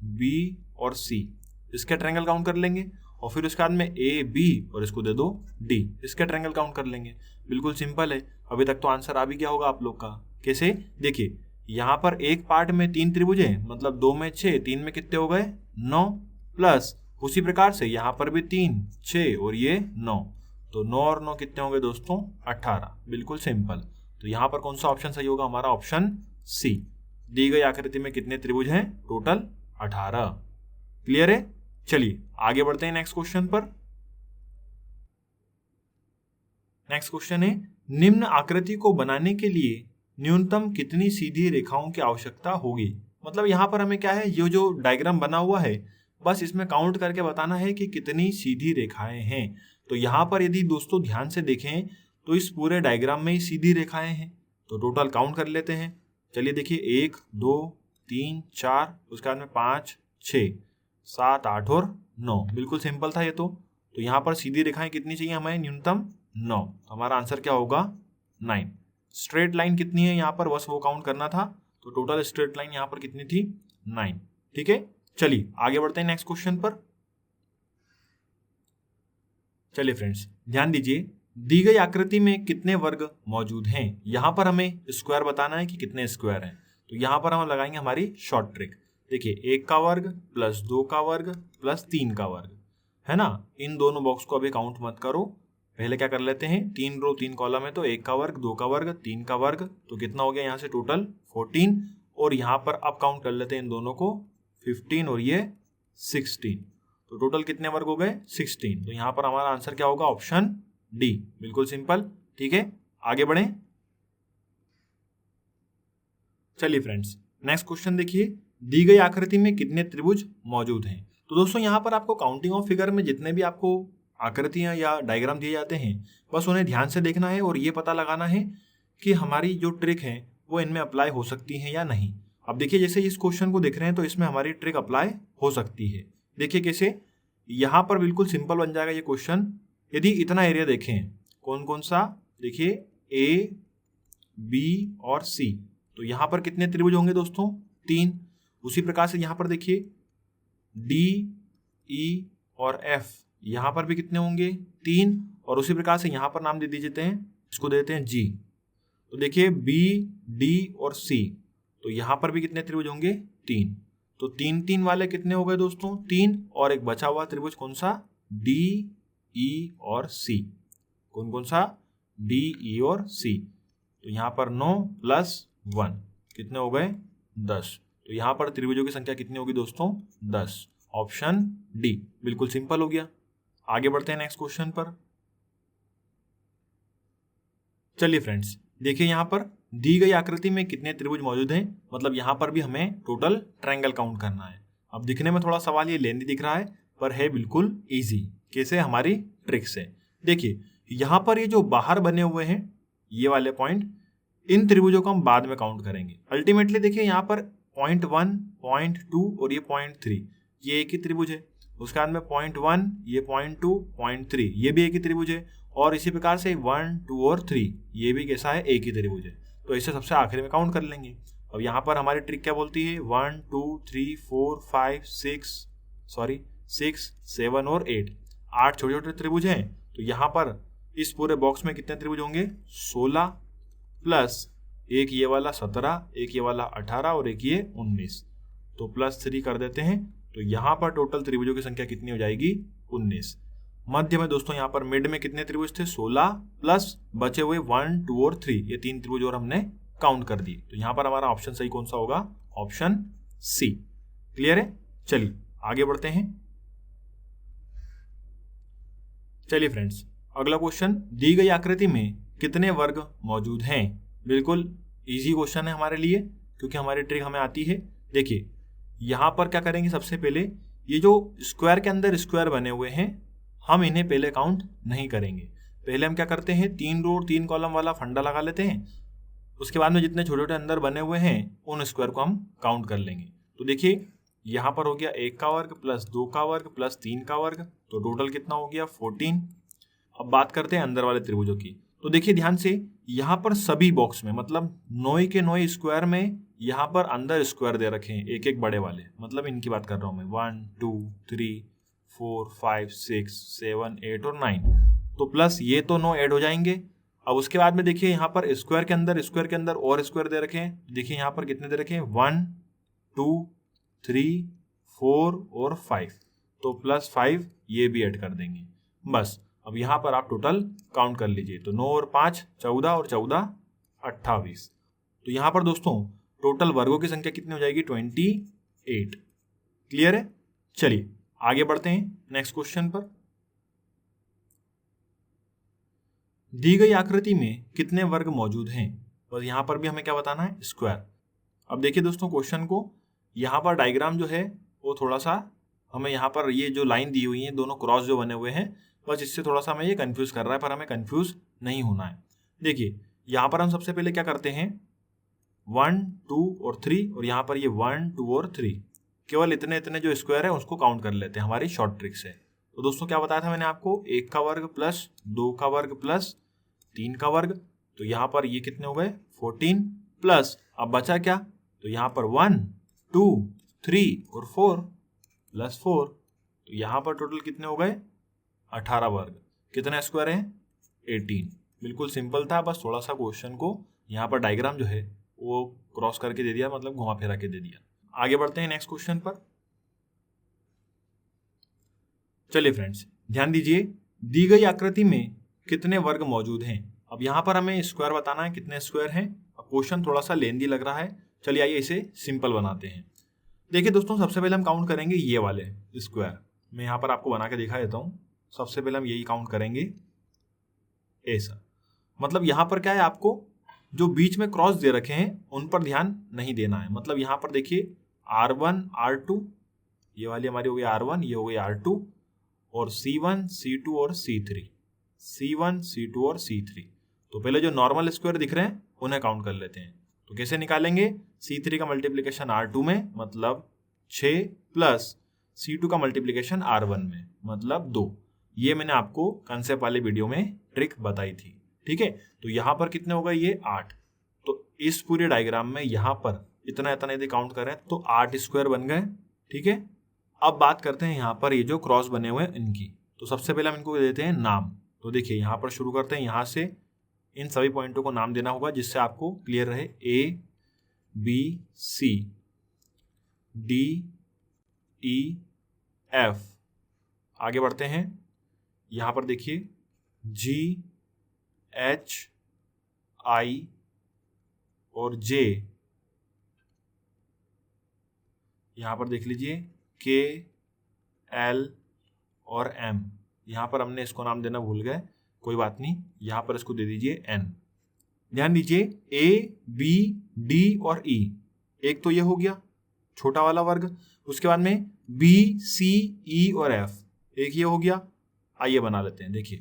बी और सी इसके ट्रायंगल काउंट कर लेंगे, और फिर उसके बाद में ए बी और इसको दे दो डी, इसके ट्रायंगल काउंट कर लेंगे। बिल्कुल सिंपल है। अभी तक तो आंसर आ भी गया होगा आप लोग का। कैसे? देखिए यहाँ पर एक पार्ट में 3 त्रिभुज है, मतलब 2 में 6, 3 में कितने हो गए? 9, प्लस उसी प्रकार से यहाँ पर भी 3, 6 और ये 9, तो 9 और 9 कितने होंगे दोस्तों? 18। बिल्कुल सिंपल। तो यहाँ पर कौन सा ऑप्शन सही होगा? हमारा ऑप्शन सी। दी गई आकृति में कितने त्रिभुज हैं? टोटल 18। क्लियर है? चलिए आगे बढ़ते हैं नेक्स्ट क्वेश्चन पर। नेक्स्ट क्वेश्चन है, निम्न आकृति को बनाने के लिए न्यूनतम कितनी सीधी रेखाओं की आवश्यकता होगी? मतलब यहाँ पर हमें क्या है, ये जो डायग्राम बना हुआ है बस इसमें काउंट करके बताना है कि कितनी सीधी रेखाएं हैं। तो यहाँ पर यदि दोस्तों ध्यान से देखें तो इस पूरे डायग्राम में ही सीधी रेखाएं हैं, तो टोटल काउंट कर लेते हैं। चलिए देखिए 1 2 3 4, उसके बाद में 5 6 7 8 और 9। बिल्कुल सिंपल था ये तो यहाँ पर सीधी रेखाएं कितनी चाहिए हमें? न्यूनतम 9। तो हमारा आंसर क्या होगा? 9। स्ट्रेट लाइन कितनी है यहाँ पर, बस वो काउंट करना था। तो टोटल स्ट्रेट लाइन यहाँ पर कितनी थी? 9। ठीक है, चलिए आगे बढ़ते हैं नेक्स्ट क्वेश्चन पर। चलिए फ्रेंड्स ध्यान दीजिए, दी गई आकृति में कितने वर्ग मौजूद हैं? यहाँ पर हमें स्क्वायर बताना है कि कितने स्क्वायर हैं। तो यहाँ पर हम लगाएंगे हमारी शॉर्ट ट्रिक। देखिए 1 का वर्ग प्लस 2 का वर्ग प्लस 3 का वर्ग, है ना। इन दोनों बॉक्स को अभी काउंट मत करो, पहले क्या कर लेते हैं, 3 रो 3 कॉलम है, तो 1 का वर्ग 2 का वर्ग 3 का वर्ग, तो कितना हो गया यहाँ से? टोटल 14। और यहाँ पर अब काउंट कर लेते हैं इन दोनों को, 15 और ये 16, तो टोटल कितने वर्ग हो गए? 16। तो यहाँ पर हमारा आंसर क्या होगा? Option D. बिल्कुल सिंपल। ठीक है, आगे बढ़ें। चलिए फ्रेंड्स नेक्स्ट क्वेश्चन देखिए, दी गई आकृति में कितने त्रिभुज मौजूद हैं? तो दोस्तों यहाँ पर आपको काउंटिंग ऑफ फिगर में जितने भी आपको आकृतियां या डायग्राम दिए जाते हैं बस उन्हें ध्यान से देखना है और ये पता लगाना है कि हमारी जो ट्रिक है वो इनमें अप्लाई हो सकती है या नहीं। अब देखिए जैसे इस क्वेश्चन को देख रहे हैं तो इसमें हमारी ट्रिक अप्लाई हो सकती है। देखिए कैसे, यहाँ पर बिल्कुल सिंपल बन जाएगा ये क्वेश्चन। यदि इतना एरिया देखें, कौन कौन सा? देखिए ए बी और सी, तो यहाँ पर कितने त्रिभुज होंगे दोस्तों? 3। उसी प्रकार से यहाँ पर देखिए डी ई और एफ, यहाँ पर भी कितने होंगे? 3। और उसी प्रकार से यहाँ पर नाम दे देते हैं, इसको देते हैं जी। तो देखिए बी डी और सी, तो यहाँ पर भी कितने त्रिभुज होंगे? 3। तो 3 3 वाले कितने हो गए दोस्तों? 3। और एक बचा हुआ त्रिभुज कौन सा? डी ई और सी। कौन कौन सा? डी ई और सी। तो यहाँ पर 9 प्लस 1 कितने हो गए? 10। तो यहाँ पर त्रिभुजों की संख्या कितनी होगी दोस्तों? 10। Option D. बिल्कुल सिंपल हो गया। आगे बढ़ते हैं नेक्स्ट क्वेश्चन पर। चलिए फ्रेंड्स देखिए, यहाँ पर दी गई आकृति में कितने त्रिभुज मौजूद हैं, मतलब यहाँ पर भी हमें टोटल ट्रायंगल काउंट करना है। अब दिखने में थोड़ा सवाल ये लेंदी दिख रहा है पर है बिल्कुल इजी। कैसे? हमारी ट्रिक से। देखिए यहाँ पर ये जो बाहर बने हुए हैं ये वाले पॉइंट, इन त्रिभुजों को हम बाद में काउंट करेंगे। अल्टीमेटली देखिए यहाँ पर 0.1, 0.2 और ये 0.3 ये एक ही त्रिभुज है। उसके बाद में 0.1, ये 0.2, 0.3 ये भी एक ही त्रिभुज है। और इसी प्रकार से 1, 2 और 3 ये भी कैसा है? एक ही त्रिभुज है। तो इसे सबसे आखिरी में काउंट कर लेंगे। अब यहाँ पर हमारी ट्रिक क्या बोलती है? 1 2 3 4 5 6 7 और 8 8 छोटे छोटे त्रिभुज हैं। तो यहाँ पर इस पूरे बॉक्स में कितने त्रिभुज होंगे? 16 प्लस एक ये वाला 17, एक ये वाला 18 और एक ये 19, तो +3 कर देते हैं। तो यहाँ पर टोटल त्रिभुजों की संख्या कितनी हो जाएगी? 19। मध्य में दोस्तों यहाँ पर मिड में कितने त्रिभुज थे 16 प्लस बचे हुए 1, 2 और 3, ये 3 त्रिभुज और हमने काउंट कर दिए। तो यहाँ पर हमारा ऑप्शन सही कौन सा होगा, ऑप्शन सी। क्लियर है। चलिए आगे बढ़ते हैं। चलिए फ्रेंड्स, अगला क्वेश्चन, दी गई आकृति में कितने वर्ग मौजूद हैं। बिल्कुल इजी क्वेश्चन है हमारे लिए, क्योंकि हमारी ट्रिक हमें आती है। देखिए यहाँ पर क्या करेंगे, सबसे पहले ये जो स्क्वायर के अंदर स्क्वायर बने हुए हैं हम इन्हें पहले काउंट नहीं करेंगे। पहले हम क्या करते हैं, 3 रो और 3 कॉलम वाला फंडा लगा लेते हैं। उसके बाद में जितने छोटे छोटे अंदर बने हुए हैं उन स्क्वायर को हम काउंट कर लेंगे। तो देखिए यहाँ पर हो गया 1 का वर्ग प्लस 2 का वर्ग प्लस 3 का वर्ग, तो टोटल कितना हो गया 14। अब बात करते हैं अंदर वाले त्रिभुजों की। तो देखिए ध्यान से, यहाँ पर सभी बॉक्स में मतलब 9 के 9 स्क्वायर में यहाँ पर अंदर स्क्वायर दे रखे हैं, एक एक बड़े वाले, मतलब इनकी बात कर रहा हूँ मैं, 1 2 3 4 5 6 7 8 और 9। तो प्लस ये तो 9 ऐड हो जाएंगे। अब उसके बाद में देखिए यहाँ पर स्क्वायर के अंदर और स्क्वायर दे रखे हैं। देखिए यहाँ पर कितने दे रखे हैं, 1 2 3 4 और 5, तो प्लस 5 ये भी ऐड कर देंगे। बस अब यहाँ पर आप टोटल काउंट कर लीजिए। तो 9 और 5 14 और 14 28। तो यहाँ पर दोस्तों टोटल वर्गों की संख्या कितनी हो जाएगी, 28। क्लियर है। चलिए आगे बढ़ते हैं नेक्स्ट क्वेश्चन पर। दी गई आकृति में कितने वर्ग मौजूद हैं। बस यहाँ पर भी हमें क्या बताना है, स्क्वायर। अब देखिए दोस्तों क्वेश्चन को, यहाँ पर डायग्राम जो है वो थोड़ा सा हमें, यहाँ पर ये जो लाइन दी हुई है दोनों क्रॉस जो बने हुए हैं, बस इससे थोड़ा सा हमें ये कंफ्यूज कर रहा है, पर हमें कंफ्यूज नहीं होना है। देखिए यहाँ पर हम सबसे पहले क्या करते हैं, 1 2 और 3, और यहाँ पर ये 1 2 और 3, केवल इतने इतने जो स्क्वायर है उसको काउंट कर लेते हैं हमारी शॉर्ट ट्रिक से। तो दोस्तों क्या बताया था मैंने आपको, 1 का वर्ग प्लस 2 का वर्ग प्लस 3 का वर्ग, तो यहाँ पर ये कितने हो गए 14 प्लस, अब बचा क्या, तो यहाँ पर 1 2 3 और 4 प्लस 4, तो यहाँ पर टोटल कितने हो गए 18 वर्ग। कितने स्क्वायर हैं 18। बिल्कुल सिंपल था, बस थोड़ा सा क्वेश्चन को यहाँ पर डायग्राम जो है वो क्रॉस करके दे दिया, मतलब घुमा फिरा के दे दिया। आगे बढ़ते हैं नेक्स्ट क्वेश्चन पर। चलिए फ्रेंड्स ध्यान दीजिए, दी गई आकृति में कितने वर्ग मौजूद हैं। अब यहाँ पर हमें स्क्वायर बताना है, कितने स्क्वायर हैं। अब क्वेश्चन थोड़ा सा लेंदी लग रहा है, चलिए आइए इसे सिंपल बनाते हैं। देखिए दोस्तों सबसे पहले हम काउंट करेंगे ये वाले स्क्वायर, मैं यहाँ पर आपको बना के दिखा देता हूँ। सबसे पहले हम यही काउंट करेंगे ऐसा, मतलब यहाँ पर क्या है, आपको जो बीच में क्रॉस दे रखे हैं उन पर ध्यान नहीं देना है। मतलब यहाँ पर देखिए R1 R2, ये वाली हमारी हो गई R1, ये हो गई R2, और C1 C2 और C3, C1 C2 और C3। तो पहले जो नॉर्मल स्क्वायर दिख रहे हैं उन्हें काउंट कर लेते हैं। तो कैसे निकालेंगे, C3 का मल्टीप्लिकेशन R2 में मतलब 6 प्लस C2 का मल्टीप्लिकेशन R1 में मतलब 2। ये मैंने आपको कंसेप्ट वाले वीडियो में ट्रिक बताई थी, ठीक है। तो यहाँ पर कितने हो गए, ये 8। तो इस पूरे डायग्राम में यहाँ पर इतना इतना यदि काउंट करें तो 8 स्क्वायर बन गए, ठीक है। अब बात करते हैं यहाँ पर ये जो क्रॉस बने हुए हैं इनकी। तो सबसे पहले हम इनको देते हैं नाम। तो देखिए यहाँ पर शुरू करते हैं, यहाँ से इन सभी पॉइंटों को नाम देना होगा जिससे आपको क्लियर रहे, A B C D E F। आगे बढ़ते हैं, यहाँ पर देखिए G H I और J, यहाँ पर देख लीजिए K L और M। यहाँ पर हमने इसको नाम देना भूल गए, कोई बात नहीं, यहाँ पर इसको दे दीजिए N। ध्यान दीजिए A B D और E, एक तो ये हो गया छोटा वाला वर्ग, उसके बाद में B C E और F, एक ये हो गया। आइए बना लेते हैं। देखिए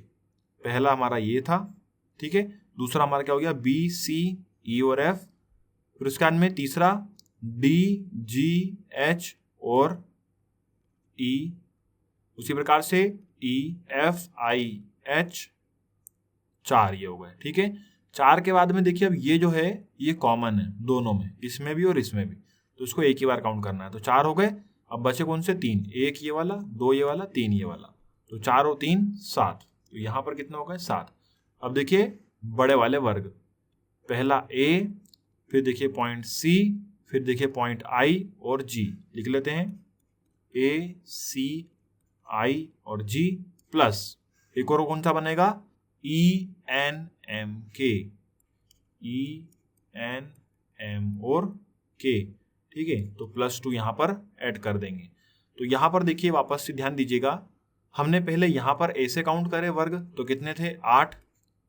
पहला हमारा ये था, ठीक है, दूसरा हमारा क्या हो गया B C E और F, फिर उसके बाद में तीसरा D G H और E, उसी प्रकार से E F I H, 4 ये हो गए, ठीक है। 4 के बाद में देखिए अब ये जो है ये कॉमन है दोनों में, इसमें भी और इसमें भी, तो इसको एक ही बार काउंट करना है। तो 4 हो गए, अब बचे कौन से 3, एक ये वाला, 2 ये वाला, 3 ये वाला, तो 4 और 3 7। तो यहाँ पर कितना हो गए 7। अब देखिए बड़े वाले वर्ग, पहला A, फिर देखिए पॉइंट C, फिर देखिए पॉइंट I और G, लिख लेते हैं A C I और G प्लस एक और कौन सा बनेगा, ENMK, ENM और K, ठीक है। तो +2 यहाँ पर ऐड कर देंगे। तो यहाँ पर देखिए वापस से ध्यान दीजिएगा, हमने पहले यहाँ पर ऐसे काउंट करे वर्ग तो कितने थे 8,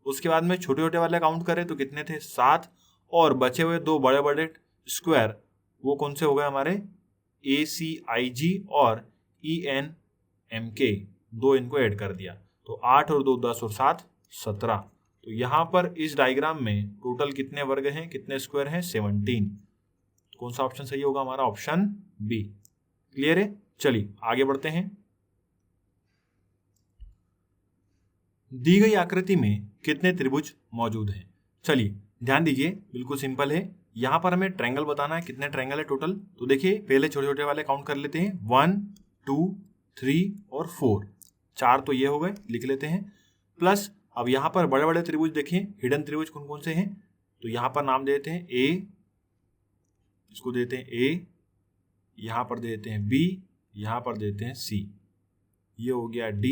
उसके बाद में छोटे छोटे वाले काउंट करे तो कितने थे 7, और बचे हुए दो बड़े बड़े स्क्वायर वो कौन से हो गए हमारे ACIG और ENMK, दो इनको ऐड कर दिया तो 8 और 2 10 और 7 17। तो यहाँ पर इस डायग्राम में टोटल कितने वर्ग हैं, कितने स्क्वायर हैं 17। तो कौन सा ऑप्शन सही होगा हमारा, ऑप्शन बी। क्लियर है, चलिए आगे बढ़ते हैं। दी गई आकृति में कितने त्रिभुज मौजूद हैं। चलिए ध्यान दीजिए, बिल्कुल सिंपल है। यहां पर हमें ट्रायंगल बताना है, कितने ट्रायंगल है टोटल। तो देखिए पहले छोटे छोटे वाले काउंट कर लेते हैं, 1 2 3 और 4, 4 तो ये हो गए, लिख लेते हैं। प्लस अब यहाँ पर बड़े बड़े त्रिभुज देखिए, हिडन त्रिभुज कौन कौन से हैं। तो यहाँ पर नाम देते हैं A, इसको देते हैं A, यहाँ पर देते हैं B, यहाँ पर देते हैं C, ये हो गया D,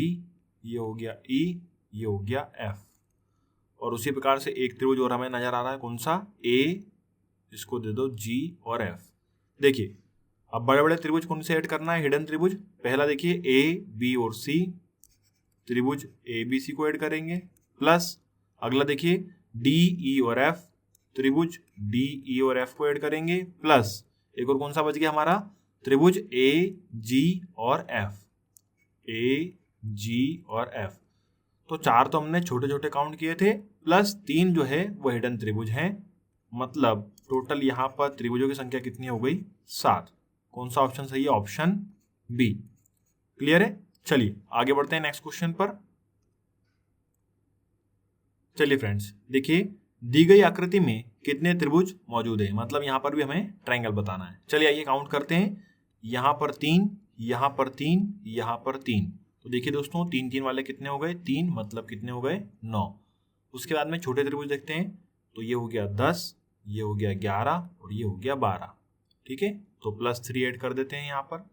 ये हो गया E, ये हो गया F। और उसी प्रकार से एक त्रिभुज और हमें नजर आ रहा है, कौन सा, A, इसको दे दो G और F। देखिए अब बड़े बड़े त्रिभुज कौन से ऐड करना है, हिडन त्रिभुज। पहला देखिए A, B और C, त्रिभुज ABC को ऐड करेंगे। प्लस अगला देखिए D, E और F, त्रिभुज D, E और F को ऐड करेंगे। प्लस एक और कौन सा बच गया हमारा, त्रिभुज A, G और F, A, G और F। तो 4 तो हमने छोटे छोटे काउंट किए थे, प्लस 3 जो है वो हिडन त्रिभुज हैं। मतलब टोटल यहाँ पर त्रिभुजों की संख्या कितनी हो गई, 7। कौन सा ऑप्शन सही है, ऑप्शन बी। क्लियर है, चलिए आगे बढ़ते हैं नेक्स्ट क्वेश्चन पर। चलिए फ्रेंड्स देखिए, दी गई आकृति में कितने त्रिभुज मौजूद है। मतलब यहाँ पर भी हमें ट्रायंगल बताना है। चलिए आइए काउंट करते हैं। यहाँ पर 3, यहाँ पर 3, यहाँ पर 3। तो देखिए दोस्तों 3 3 वाले कितने हो गए, 3, मतलब कितने हो गए 9। उसके बाद में छोटे त्रिभुज देखते हैं। तो ये हो गया 10, ये हो गया 11 और ये हो गया 12। ठीक है, तो +3 ऐड कर देते हैं, यहाँ पर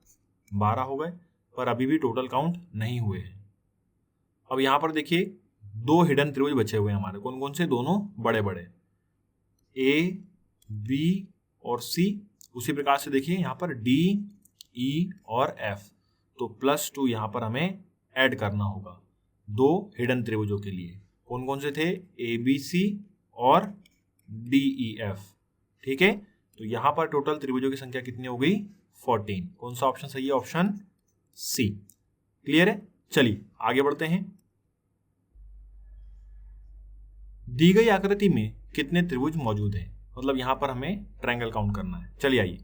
12 हो गए। पर अभी भी टोटल काउंट नहीं हुए हैं। अब यहाँ पर देखिए 2 हिडन त्रिभुज बचे हुए हैं हमारे, कौन कौन से, दोनों बड़े बड़े, A, B और C। उसी प्रकार से देखिए यहाँ पर D, E और F। तो +2 यहाँ पर हमें ऐड करना होगा 2 हिडन त्रिभुजों के लिए। कौन कौन से थे, ABC और DEF। ठीक है, तो यहाँ पर टोटल त्रिभुजों की संख्या कितनी हो गई, 14। कौन सा ऑप्शन सही है, ऑप्शन सी। क्लियर है, चलिए आगे बढ़ते हैं। दी गई आकृति में कितने त्रिभुज मौजूद हैं। मतलब यहाँ पर हमें ट्रायंगल काउंट करना है। चलिए आइए,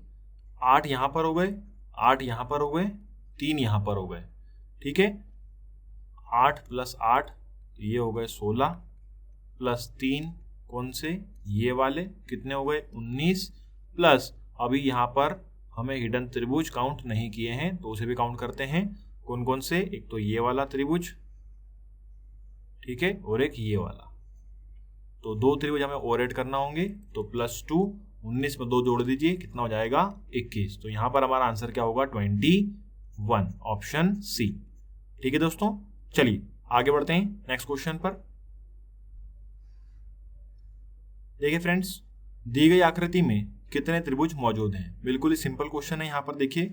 8 यहाँ पर हो गए, 8 यहाँ पर हो गए, 3 यहाँ पर हो गए। ठीक है, 8 + 8 ये हो गए 16, प्लस 3 कौन से, ये वाले, कितने हो गए 19। प्लस अभी यहाँ पर हमें हिडन त्रिभुज काउंट नहीं किए हैं तो उसे भी काउंट करते हैं। कौन कौन से, एक तो ये वाला त्रिभुज, ठीक है, और एक ये वाला। तो 2 त्रिभुज हमें और ऐड करना होंगे। तो +2, 19 में 2 जोड़ दीजिए, कितना हो जाएगा 21। तो यहाँ पर हमारा आंसर क्या होगा, 21, ऑप्शन सी। ठीक है दोस्तों, चलिए आगे बढ़ते हैं नेक्स्ट क्वेश्चन पर। देखिए फ्रेंड्स, दी गई आकृति में कितने त्रिभुज मौजूद हैं। बिल्कुल ही सिंपल क्वेश्चन है। यहाँ पर देखिए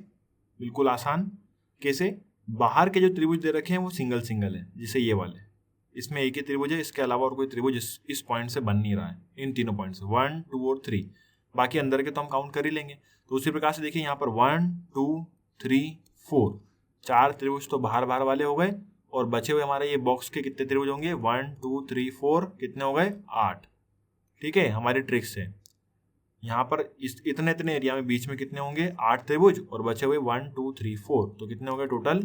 बिल्कुल आसान। कैसे, बाहर के जो त्रिभुज दे रखे हैं वो सिंगल सिंगल है, जैसे ये वाले, इसमें एक ही त्रिभुज है, इसके अलावा और कोई त्रिभुज इस पॉइंट से बन नहीं रहा है, इन तीनों पॉइंट से 1 2 और 3। बाकी अंदर के तो हम काउंट कर ही लेंगे। तो उसी प्रकार से देखिए यहाँ पर 1 2 3 4, 4 त्रिभुज तो बाहर बाहर वाले हो गए। और बचे हुए हमारे ये बॉक्स के कितने त्रिभुज होंगे, 1 2 3 4, कितने हो गए 8। ठीक है, हमारी ट्रिक से यहाँ पर इतने एरिया में बीच में कितने होंगे, 8 त्रिभुज, और बचे हुए 1 2 3 4, तो कितने हो गए टोटल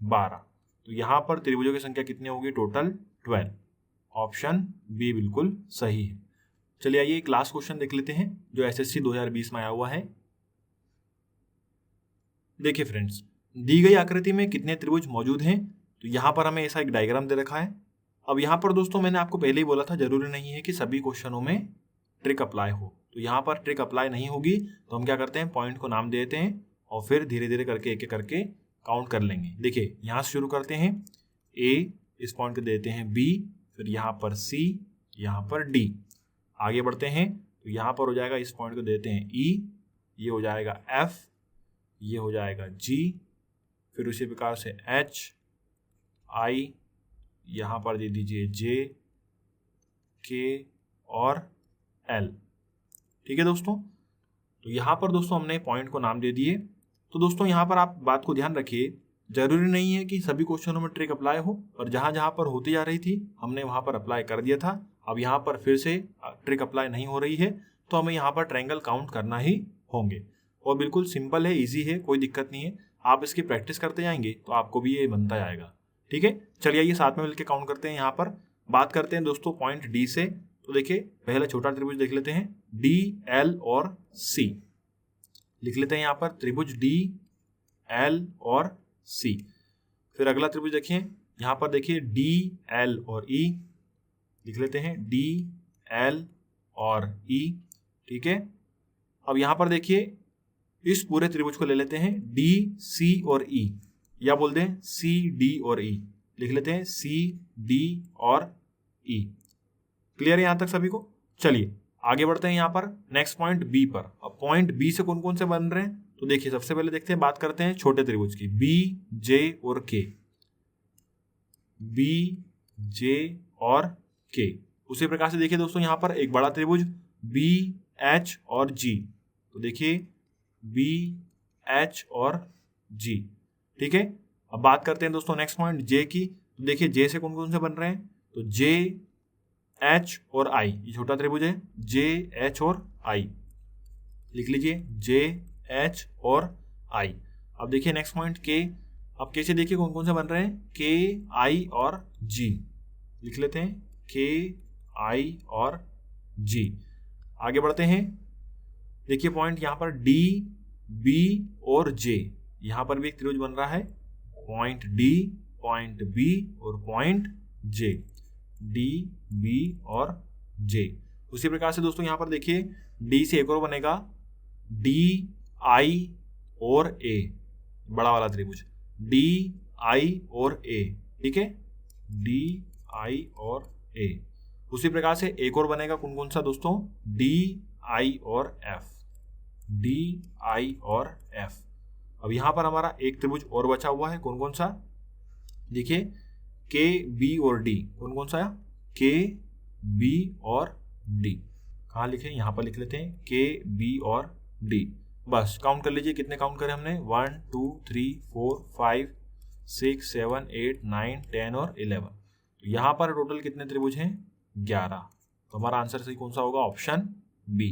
12। तो यहाँ पर त्रिभुजों की संख्या कितनी होगी, टोटल 12। ऑप्शन बी बिल्कुल सही है। चलिए आइए एक लास्ट क्वेश्चन देख लेते हैं जो एसएससी 2020 में आया हुआ है। देखिए फ्रेंड्स, दी गई आकृति में कितने त्रिभुज मौजूद हैं। तो यहाँ पर हमें ऐसा एक डायग्राम दे रखा है। अब यहाँ पर दोस्तों मैंने आपको पहले ही बोला था, जरूरी नहीं है कि सभी क्वेश्चनों में ट्रिक अप्लाई हो। तो यहाँ पर ट्रिक अप्लाई नहीं होगी तो हम क्या करते हैं, पॉइंट को नाम देते हैं और फिर धीरे धीरे करके एक एक करके काउंट कर लेंगे। देखिए यहाँ से शुरू करते हैं। ए, इस पॉइंट को देते हैं बी, फिर यहाँ पर सी, यहाँ पर डी। आगे बढ़ते हैं तो यहाँ पर हो जाएगा, इस पॉइंट को देते हैं ई, ये हो जाएगा एफ, ये हो जाएगा जी, फिर उसी प्रकार से एच, आई, यहाँ पर दे दीजिए जे, के और एल। ठीक है दोस्तों, तो यहाँ पर दोस्तों हमने पॉइंट को नाम दे दिए। तो दोस्तों यहाँ पर आप बात को ध्यान रखिए, जरूरी नहीं है कि सभी क्वेश्चनों में ट्रिक अप्लाई हो, और जहाँ जहाँ पर होती जा रही थी हमने वहाँ पर अप्लाई कर दिया था। अब यहाँ पर फिर से ट्रिक अप्लाई नहीं हो रही है तो हमें यहाँ पर ट्रायंगल काउंट करना ही होंगे, और बिल्कुल सिंपल है, इजी है, कोई दिक्कत नहीं है। आप इसकी प्रैक्टिस करते जाएंगे तो आपको भी ये बनता जाएगा। ठीक है, चलिए ये साथ में मिलकर काउंट करते हैं। यहाँ पर बात करते हैं दोस्तों पॉइंट डी से। तो देखिए पहले छोटा त्रिभुज देख लेते हैं, डी, एल और सी लिख लेते हैं यहाँ पर, त्रिभुज डी, एल और सी। फिर अगला त्रिभुज देखिए, यहाँ पर देखिए डी, एल और ई लिख लेते हैं, डी, एल और ई। ठीक है, अब यहाँ पर देखिए इस पूरे त्रिभुज को ले लेते हैं, डी, सी और ई, या बोल दें सी, डी और ई, लिख लेते हैं सी, डी और ई। क्लियर है यहाँ तक सभी को? चलिए आगे बढ़ते हैं यहाँ पर नेक्स्ट पॉइंट बी पर। अब पॉइंट बी से कौन कौन से बन रहे हैं, तो देखिए सबसे पहले देखते हैं, बात करते हैं छोटे त्रिभुज की, बी, जे और के, बी, जे और के। उसी प्रकार से देखिए दोस्तों यहाँ पर एक बड़ा त्रिभुज बी, एच और जी, तो देखिए बी, एच और जी। ठीक है, अब बात करते हैं दोस्तों नेक्स्ट पॉइंट जे की। तो देखिए जे से कौन कौन से बन रहे हैं, तो जे, एच और आई, ये छोटा त्रिभुज है, जे, एच और आई लिख लीजिए, जे, एच और आई। अब देखिए नेक्स्ट पॉइंट के। अब के से देखिए कौन कौन से बन रहे हैं, के, आई और जी लिख लेते हैं, के, आई और जी। आगे बढ़ते हैं, देखिए पॉइंट यहाँ पर डी, बी और जे, यहाँ पर भी एक त्रिभुज बन रहा है, पॉइंट डी, पॉइंट बी और पॉइंट जे, डी, बी और जे। उसी प्रकार से दोस्तों यहाँ पर देखिए डी से एक और बनेगा, डी, आई और ए, बड़ा वाला त्रिभुज, डी, आई और ए। ठीक है, डी, आई और ए। उसी प्रकार से एक और बनेगा, कौन कौन सा दोस्तों, डी, आई और एफ, डी, आई और एफ। अब यहाँ पर हमारा एक त्रिभुज और बचा हुआ है, कौन कौन सा, देखिए के, बी और डी, कौन कौन सा है, के, बी और डी। कहाँ लिखे, यहाँ पर लिख लेते हैं, के, बी और डी। बस काउंट कर लीजिए, कितने काउंट करें हमने, 1 2 3 4 5 6 7 8 9 10 और 11। तो यहाँ पर टोटल कितने त्रिभुज हैं, 11। तो हमारा आंसर सही कौन सा होगा, ऑप्शन बी।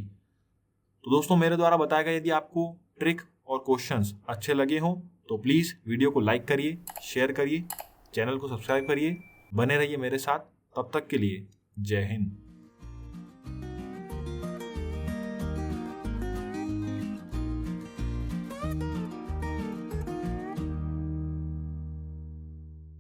तो दोस्तों मेरे द्वारा बताया गया यदि आपको ट्रिक और क्वेश्चंस अच्छे लगे हों तो प्लीज़ वीडियो को लाइक करिए, शेयर करिए, चैनल को सब्सक्राइब करिए, बने रहिए मेरे साथ। तब तक के लिए जय हिंद।